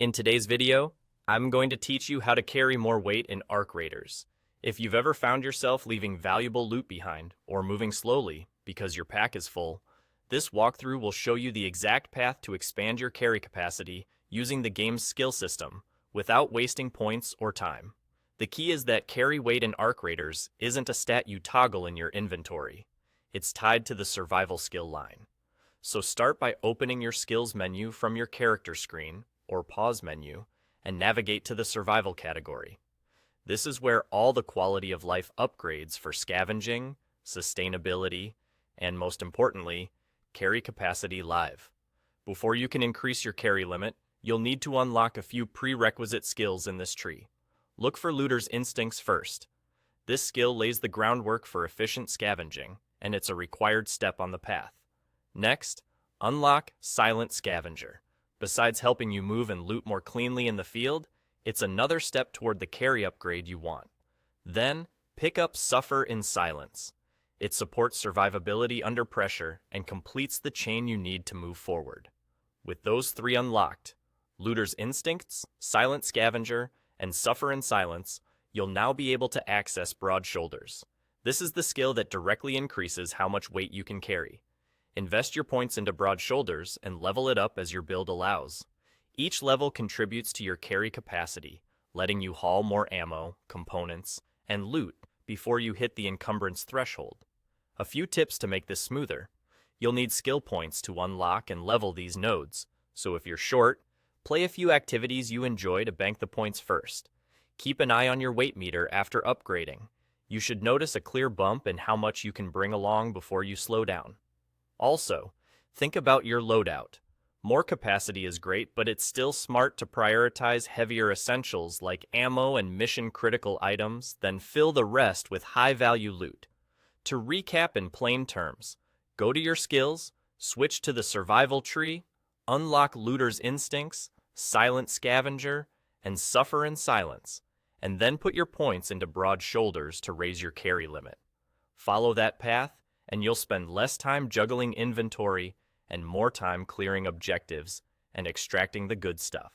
In today's video, I'm going to teach you how to carry more weight in Arc Raiders. If you've ever found yourself leaving valuable loot behind or moving slowly because your pack is full, this walkthrough will show you the exact path to expand your carry capacity using the game's skill system without wasting points or time. The key is that carry weight in Arc Raiders isn't a stat you toggle in your inventory. It's tied to the survival skill line. So start by opening your skills menu from your character screen or pause menu and navigate to the survival category. This is where all the quality of life upgrades for scavenging, sustainability, and most importantly, carry capacity live. Before you can increase your carry limit, you'll need to unlock a few prerequisite skills in this tree. Look for Looter's Instincts first. This skill lays the groundwork for efficient scavenging, and it's a required step on the path. Next, unlock Silent Scavenger. Besides helping you move and loot more cleanly in the field, it's another step toward the carry upgrade you want. Then, pick up Suffer in Silence. It supports survivability under pressure and completes the chain you need to move forward. With those three unlocked, Looter's Instincts, Silent Scavenger, and Suffer in Silence, you'll now be able to access Broad Shoulders. This is the skill that directly increases how much weight you can carry. Invest your points into Broad Shoulders and level it up as your build allows. Each level contributes to your carry capacity, letting you haul more ammo, components, and loot before you hit the encumbrance threshold. A few tips to make this smoother. You'll need skill points to unlock and level these nodes, so if you're short, play a few activities you enjoy to bank the points first. Keep an eye on your weight meter after upgrading. You should notice a clear bump in how much you can bring along before you slow down. Also, think about your loadout. More capacity is great, but it's still smart to prioritize heavier essentials like ammo and mission-critical items, then fill the rest with high-value loot. To recap in plain terms, go to your skills, switch to the survival tree, unlock Looter's Instincts, Silent Scavenger, and Suffer in Silence, and then put your points into Broad Shoulders to raise your carry limit. Follow that path, and you'll spend less time juggling inventory and more time clearing objectives and extracting the good stuff.